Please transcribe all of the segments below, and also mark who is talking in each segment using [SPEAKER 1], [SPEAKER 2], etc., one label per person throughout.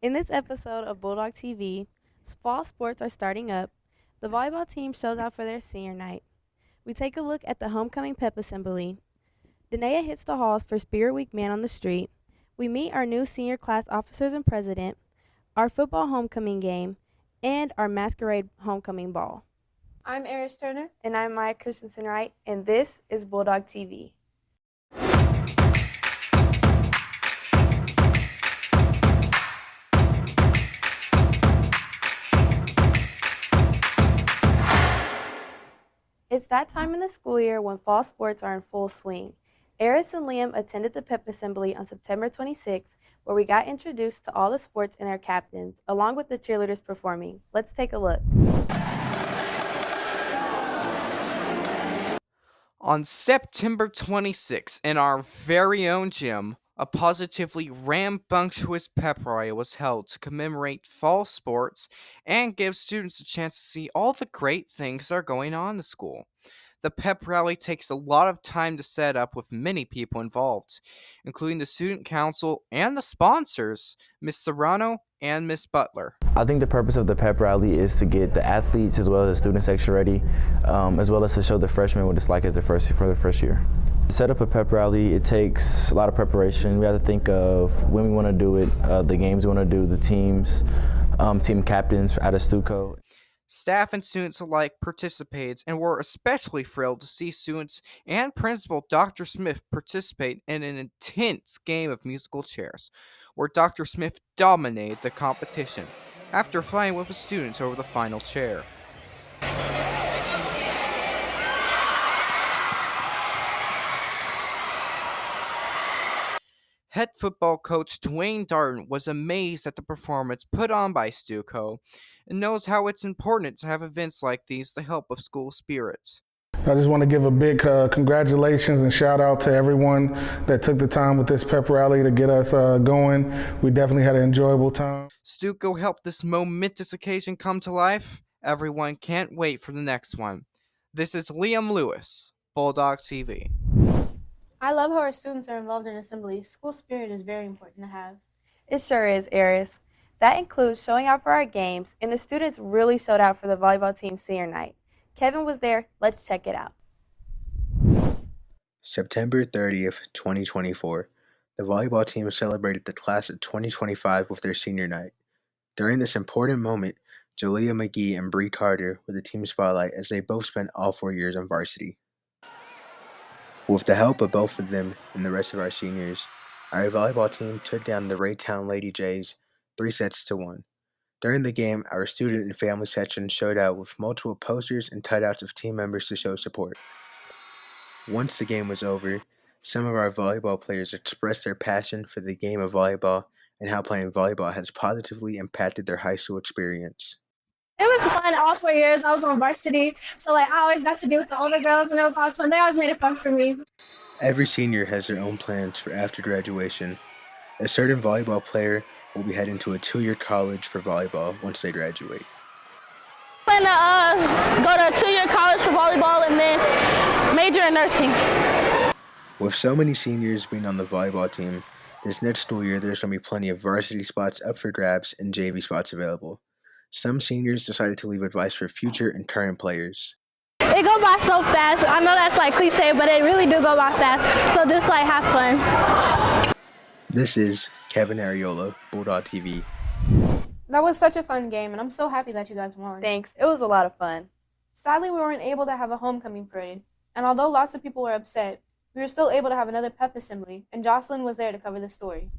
[SPEAKER 1] In this episode of Bulldog TV, fall sports are starting up. The volleyball team shows out for their senior night. We take a look at the homecoming pep assembly. Danae hits the halls for Spirit Week Man on the Street. We meet our new senior class officers and president, our football homecoming game, and our masquerade homecoming ball.
[SPEAKER 2] I'm Eris Turner.
[SPEAKER 1] And I'm Maya Christensen Wright, and this is Bulldog TV. It's that time in the school year when fall sports are in full swing. Eris and Liam attended the pep assembly on September 26th, where we got introduced to all the sports and their captains, along with the cheerleaders performing. Let's take a look.
[SPEAKER 3] On September 26th, in our very own gym, a positively rambunctious pep rally was held to commemorate fall sports and give students a chance to see all the great things that are going on in the school. The pep rally takes a lot of time to set up with many people involved, including the student council and the sponsors, Miss Serrano and Miss Butler.
[SPEAKER 4] I think the purpose of the pep rally is to get the athletes as well as the student section ready, as well as to show the freshmen what it's like as for their first year. To set up a pep rally, it takes a lot of preparation. We have to think of when we want to do it, the games we want to do, the teams, team captains out of Stuco.
[SPEAKER 3] Staff and students alike participated and were especially thrilled to see students and Principal Dr. Smith participate in an intense game of musical chairs, where Dr. Smith dominated the competition after fighting with the students over the final chair. Head football coach Dwayne Darden was amazed at the performance put on by Stuco and knows how it's important to have events like these to help with school spirit.
[SPEAKER 5] I just want to give a big congratulations and shout out to everyone that took the time with this pep rally to get us going. We definitely had an enjoyable time.
[SPEAKER 3] Stuco helped this momentous occasion come to life. Everyone can't wait for the next one. This is Liam Lewis, Bulldog TV.
[SPEAKER 2] I love how our students are involved in assemblies. School spirit is very important to have.
[SPEAKER 1] It sure is, Eris. That includes showing out for our games, and the students really showed out for the volleyball team senior night. Kevin was there. Let's check it out.
[SPEAKER 6] September 30th, 2024. The volleyball team celebrated the class of 2025 with their senior night. During this important moment, Jalea McGee and Bree Carter were the team spotlight as they both spent all 4 years on varsity. With the help of both of them and the rest of our seniors, our volleyball team took down the Raytown Lady Jays 3-1. During the game, our student and family section showed out with multiple posters and cutouts of team members to show support. Once the game was over, some of our volleyball players expressed their passion for the game of volleyball and how playing volleyball has positively impacted their high school experience.
[SPEAKER 7] It was fun all 4 years. I was on varsity, so I always got to be with the older girls, and it was always fun. They always made it fun for me.
[SPEAKER 6] Every senior has their own plans for after graduation. A certain volleyball player will be heading to a 2-year college for volleyball once they graduate.
[SPEAKER 7] I'm going to go to a 2-year college for volleyball and then major in nursing.
[SPEAKER 6] With so many seniors being on the volleyball team, this next school year there's going to be plenty of varsity spots up for grabs and JV spots available. Some seniors decided to leave advice for future and current players.
[SPEAKER 7] It go by so fast. I know that's like cliche, but it really do go by fast. So just like have fun.
[SPEAKER 6] This is Kevin Ariola, Bulldog TV.
[SPEAKER 2] That was such a fun game, and I'm so happy that you guys won.
[SPEAKER 1] Thanks. It was a lot of fun.
[SPEAKER 2] Sadly, we weren't able to have a homecoming parade, and although lots of people were upset, we were still able to have another pep assembly, and Jocelyn was there to cover the story.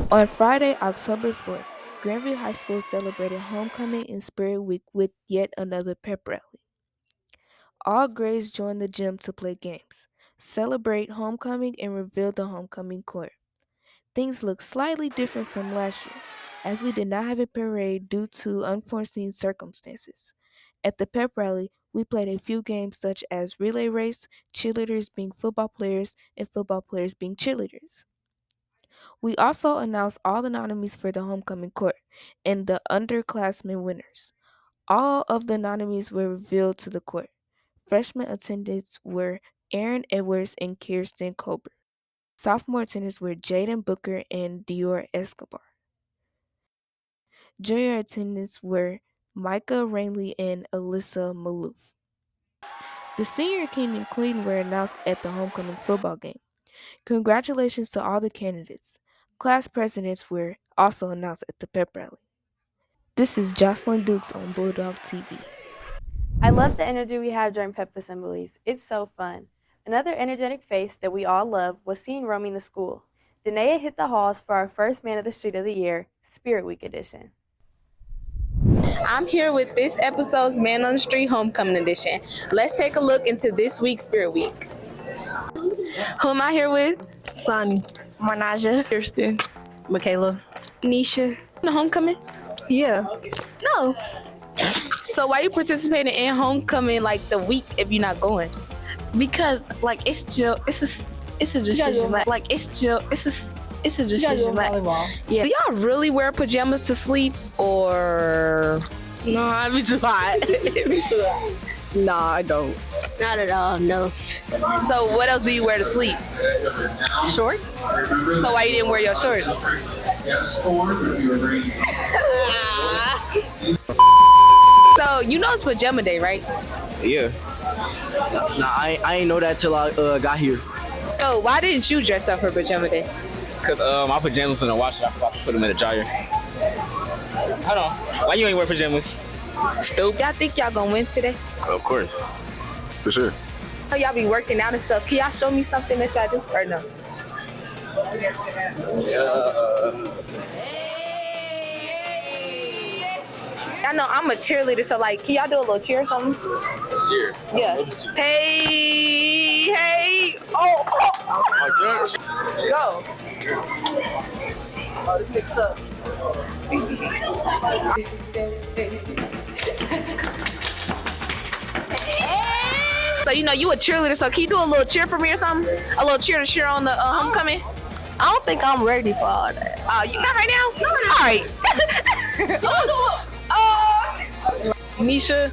[SPEAKER 8] On Friday, October 4th, Grandview High School celebrated Homecoming and Spirit Week with yet another pep rally. All grades joined the gym to play games, celebrate homecoming, and reveal the homecoming court. Things look slightly different from last year, as we did not have a parade due to unforeseen circumstances. At the pep rally, we played a few games such as relay race, cheerleaders being football players, and football players being cheerleaders. We also announced all the nominees for the homecoming court and the underclassmen winners. All of the nominees were revealed to the court. Freshman attendants were Aaron Edwards and Kirsten Colbert. Sophomore attendants were Jaden Booker and Dior Escobar. Junior attendants were Micah Rainley and Alyssa Malouf. The senior king and queen were announced at the homecoming football game. Congratulations to all the candidates. Class presidents were also announced at the pep rally. This is Jocelyn Dukes on Bulldog TV.
[SPEAKER 1] I love the energy we have during pep assemblies. It's so fun. Another energetic face that we all love was seen roaming the school. Danae hit the halls for our first Man of the Street of the Year, Spirit Week edition.
[SPEAKER 9] I'm here with this episode's Man on the Street Homecoming Edition. Let's take a look into this week's Spirit Week. Who am I here with?
[SPEAKER 10] Sonny,
[SPEAKER 9] Marnaja,
[SPEAKER 10] Kirsten, Michaela.
[SPEAKER 9] Nisha. The homecoming?
[SPEAKER 10] Yeah.
[SPEAKER 9] No. So why you participating in homecoming like the week if you're not going?
[SPEAKER 10] Because like it's chill. It's a decision. Like it's chill. It's a decision. Like,
[SPEAKER 9] Yeah. Do y'all really wear pajamas to sleep or?
[SPEAKER 10] no, it'd be too hot. Nah, I don't.
[SPEAKER 9] Not at all, no. So what else do you wear to sleep? Shorts? So why you didn't wear your shorts? So you know it's pajama day, right?
[SPEAKER 11] Yeah. Nah, I ain't know that till I got here.
[SPEAKER 9] So why didn't you dress up for pajama day?
[SPEAKER 11] Cause my pajamas in the washer. I forgot to put them in the dryer. Hold on. Why you ain't wear pajamas?
[SPEAKER 9] Stupid. Y'all think y'all gonna win today?
[SPEAKER 11] Of course. For sure.
[SPEAKER 9] Oh, y'all be working out and stuff. Can y'all show me something that y'all do or no? I know I'm a cheerleader, so like, can y'all do a little cheer or something?
[SPEAKER 11] Cheer.
[SPEAKER 9] Yeah. Hey, hey. Oh
[SPEAKER 11] my gosh.
[SPEAKER 9] Go. Oh, this thing sucks. So you know you a cheerleader, so can you do a little cheer for me or something? A little cheer to cheer on the homecoming?
[SPEAKER 10] I don't think I'm ready for all that.
[SPEAKER 9] You not right now? No. All right. Nisha.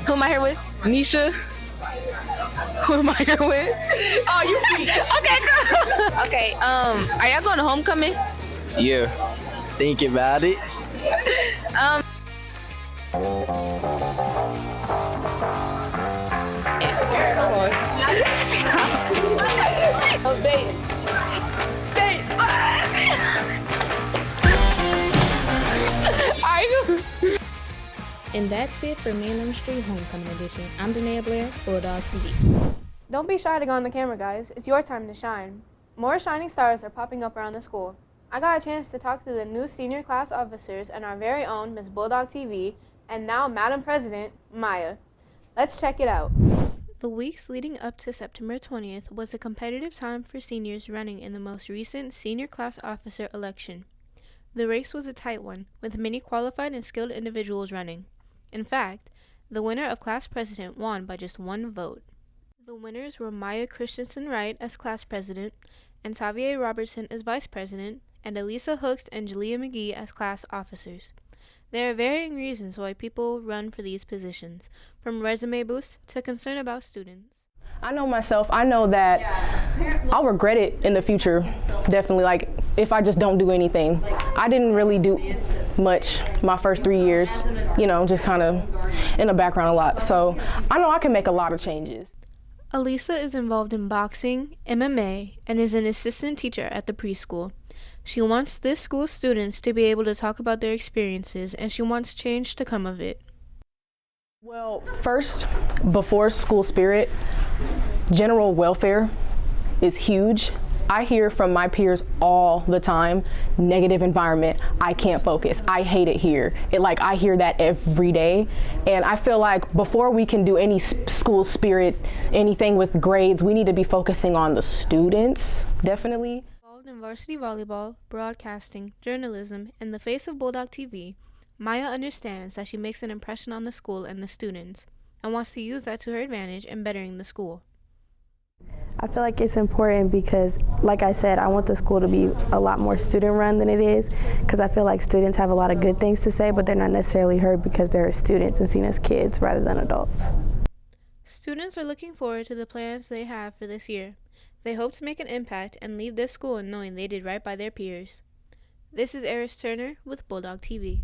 [SPEAKER 9] Who am I here with? Nisha. Who am I here with? Oh, you. Okay, cool. Okay. Are y'all going to homecoming?
[SPEAKER 11] Yeah. Think about it.
[SPEAKER 9] Oh, babe.
[SPEAKER 12] And that's it for Man on the Street Homecoming Edition. I'm Danae Blair, Bulldog TV.
[SPEAKER 2] Don't be shy to go on the camera, guys. It's your time to shine. More shining stars are popping up around the school. I got a chance to talk to the new senior class officers and our very own Miss Bulldog TV, and now Madam President, Maya. Let's check it out.
[SPEAKER 1] The weeks leading up to September 20th was a competitive time for seniors running in the most recent senior class officer election. The race was a tight one, with many qualified and skilled individuals running. In fact, the winner of class president won by just one vote. The winners were Maya Christensen Wright as class president, and Tavier Robertson as vice president, and Elisa Hooks and Jalea McGee as class officers. There are varying reasons why people run for these positions, from resume boosts to concern about students.
[SPEAKER 13] I know myself, I know that I'll regret it in the future, definitely, like if I just don't do anything. I didn't really do much my first 3 years, you know, just kind of in the background a lot. So I know I can make a lot of changes.
[SPEAKER 1] Elisa is involved in boxing, MMA, and is an assistant teacher at the preschool. She wants this school's students to be able to talk about their experiences, and she wants change to come of it.
[SPEAKER 13] Well, first, before school spirit, general welfare is huge. I hear from my peers all the time, negative environment, I can't focus, I hate it here. I hear that every day. And I feel like before we can do any school spirit, anything with grades, we need to be focusing on the students, definitely.
[SPEAKER 1] Involved in varsity volleyball, broadcasting, journalism, and the face of Bulldog TV, Maya understands that she makes an impression on the school and the students, and wants to use that to her advantage in bettering the school.
[SPEAKER 14] I feel like it's important because, like I said, I want the school to be a lot more student-run than it is, because I feel like students have a lot of good things to say, but they're not necessarily heard because they're students and seen as kids rather than adults.
[SPEAKER 1] Students are looking forward to the plans they have for this year. They hope to make an impact and leave this school knowing they did right by their peers.
[SPEAKER 2] This is Eris Turner with Bulldog TV.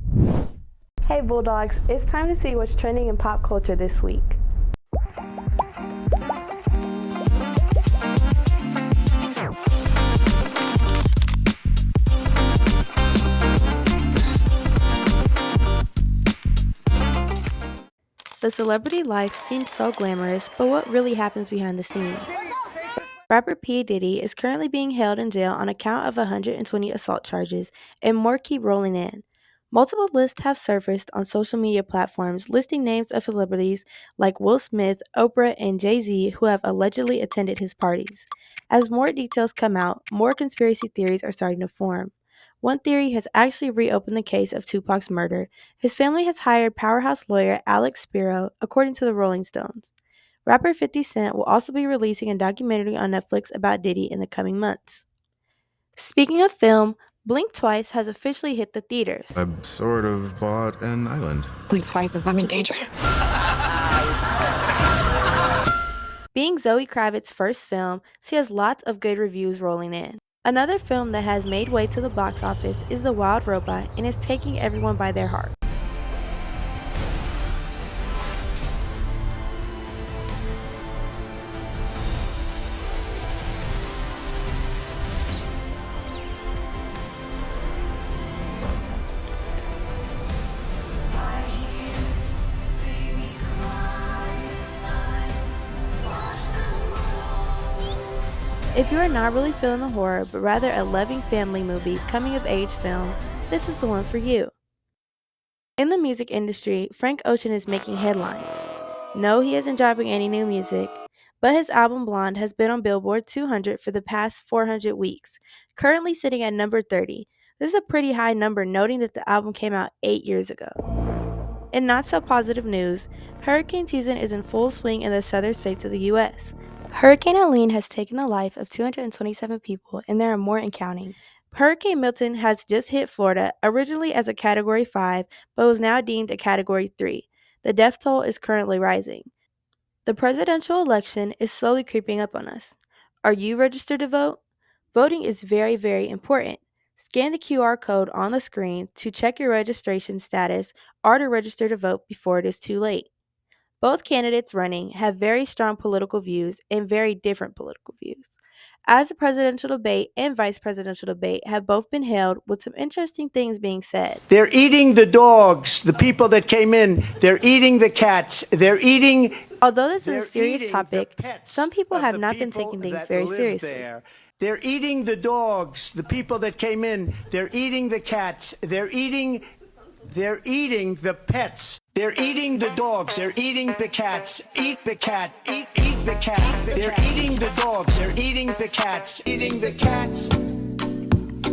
[SPEAKER 14] Hey Bulldogs, it's time to see what's trending in pop culture this week. The celebrity life seems so glamorous, but what really happens behind the scenes? Rapper P. Diddy is currently being held in jail on account of 120 assault charges, and more keep rolling in. Multiple lists have surfaced on social media platforms listing names of celebrities like Will Smith, Oprah, and Jay-Z who have allegedly attended his parties. As more details come out, more conspiracy theories are starting to form. One theory has actually reopened the case of Tupac's murder. His family has hired powerhouse lawyer Alex Spiro, according to the Rolling Stones. Rapper 50 Cent will also be releasing a documentary on Netflix about Diddy in the coming months. Speaking of film, Blink Twice has officially hit the theaters.
[SPEAKER 15] I sort of bought an island.
[SPEAKER 16] Blink twice if I'm in danger.
[SPEAKER 14] Being Zoe Kravitz's first film, she has lots of good reviews rolling in. Another film that has made way to the box office is The Wild Robot and is taking everyone by their hearts. If you are not really feeling the horror, but rather a loving family movie, coming-of-age film, this is the one for you. In the music industry, Frank Ocean is making headlines. No, he isn't dropping any new music, but his album Blonde has been on Billboard 200 for the past 400 weeks, currently sitting at number 30. This is a pretty high number, noting that the album came out 8 years ago. In not-so-positive news, hurricane season is in full swing in the southern states of the U.S. Hurricane Helene has taken the life of 227 people, and there are more and counting. Hurricane Milton has just hit Florida, originally as a Category 5, but was now deemed a Category 3. The death toll is currently rising. The presidential election is slowly creeping up on us. Are you registered to vote? Voting is very, very important. Scan the QR code on the screen to check your registration status or to register to vote before it is too late. Both candidates running have very strong political views and very different political views. As the presidential debate and vice presidential debate have both been held with some interesting things being said.
[SPEAKER 17] They're eating the dogs, the people that came in. They're eating the cats. They're eating...
[SPEAKER 14] Although this is a serious topic, some people have not been taking things very seriously.
[SPEAKER 17] They're eating the dogs, the people that came in. They're eating the cats. They're eating the pets. They're eating the dogs. They're eating the cats. Eat the cat. Eat the cat. They're eating the dogs. They're eating the cats. Eating the cats.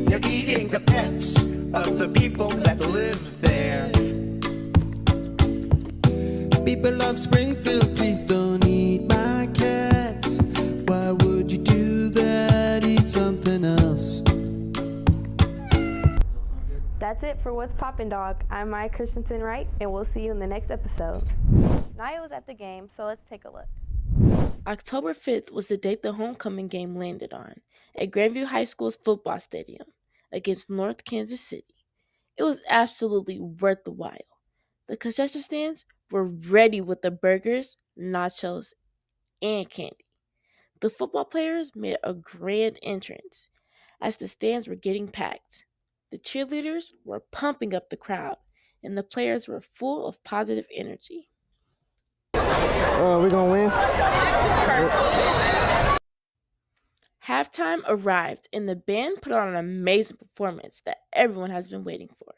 [SPEAKER 17] They're eating the pets of the people that live there.
[SPEAKER 18] People of Springfield, please don't eat my cats. Why would you do that? Eat something else.
[SPEAKER 14] That's it for What's Poppin' Dawg. I'm Maya Christensen Wright, and we'll see you in the next episode. Naya was at the game, so let's take a look.
[SPEAKER 19] October 5th was the date the homecoming game landed on, at Grandview High School's football stadium against North Kansas City. It was absolutely worth the while. The concession stands were ready with the burgers, nachos, and candy. The football players made a grand entrance as the stands were getting packed. The cheerleaders were pumping up the crowd, and the players were full of positive energy.
[SPEAKER 20] We're gonna win.
[SPEAKER 19] Halftime arrived, and the band put on an amazing performance that everyone has been waiting for.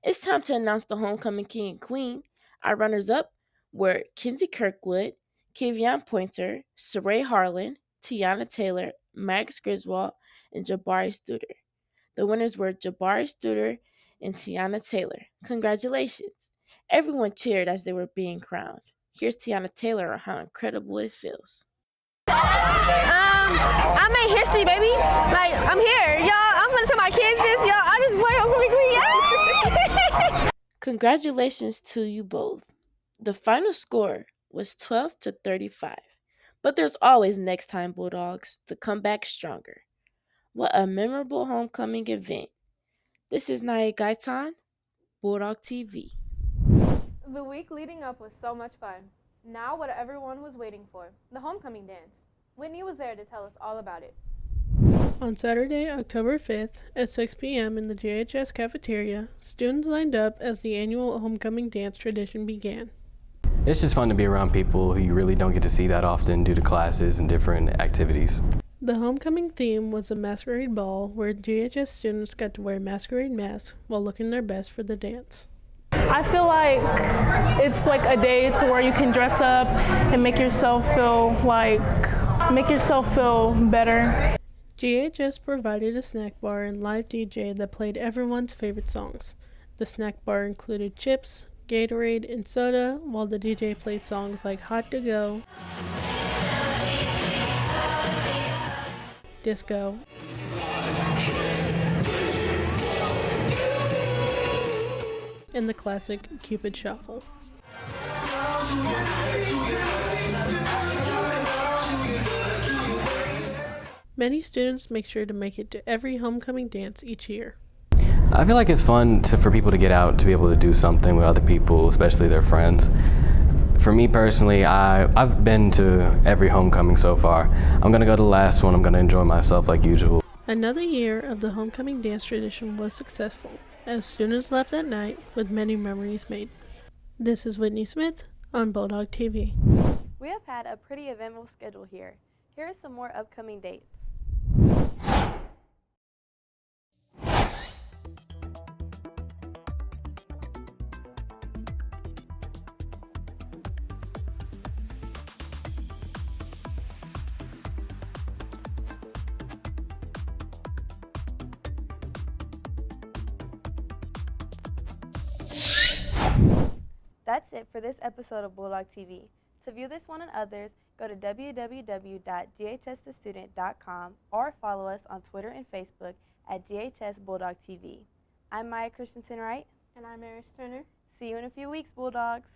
[SPEAKER 19] It's time to announce the homecoming king and queen. Our runners-up were Kinsey Kirkwood, Kivion Pointer, Saray Harlan, Tiana Taylor, Max Griswold, and Jabari Studer. The winners were Jabari Studer and Tiana Taylor. Congratulations! Everyone cheered as they were being crowned. Here's Tiana Taylor on how incredible it feels.
[SPEAKER 7] I made history, baby. Like, I'm here, y'all. I'm gonna tell my kids this, y'all. I just went quickly.
[SPEAKER 19] Congratulations to you both. The final score was 12-35. But there's always next time, Bulldogs, to come back stronger. What a memorable homecoming event. This is Naya Gaitan, Bulldog TV.
[SPEAKER 2] The week leading up was so much fun. Now what everyone was waiting for, the homecoming dance. Whitney was there to tell us all about it.
[SPEAKER 16] On Saturday, October 5th, at 6 p.m. in the JHS cafeteria, students lined up as the annual homecoming dance tradition began.
[SPEAKER 21] It's just fun to be around people who you really don't get to see that often due to classes and different activities.
[SPEAKER 16] The homecoming theme was a masquerade ball where GHS students got to wear masquerade masks while looking their best for the dance.
[SPEAKER 22] I feel like it's like a day to where you can dress up and make yourself feel better.
[SPEAKER 16] GHS provided a snack bar and live DJ that played everyone's favorite songs. The snack bar included chips, Gatorade, and soda, while the DJ played songs like Hot to Go, Disco, and the classic Cupid Shuffle. Many students make sure to make it to every homecoming dance each year.
[SPEAKER 21] I feel like it's fun for people to get out, to be able to do something with other people, especially their friends. For me personally, I've been to every homecoming so far. I'm going to go to the last one. I'm going to enjoy myself like usual.
[SPEAKER 16] Another year of the homecoming dance tradition was successful, as students left that night with many memories made. This is Whitney Smith on Bulldog TV.
[SPEAKER 1] We have had a pretty eventful schedule here. Here are some more upcoming dates. That's it for this episode of Bulldog TV. To view this one and others, go to www.ghsthestudent.com or follow us on Twitter and Facebook at GHS Bulldog TV. I'm Maya Christensen-Wright.
[SPEAKER 2] And I'm Eris Turner.
[SPEAKER 1] See you in a few weeks, Bulldogs.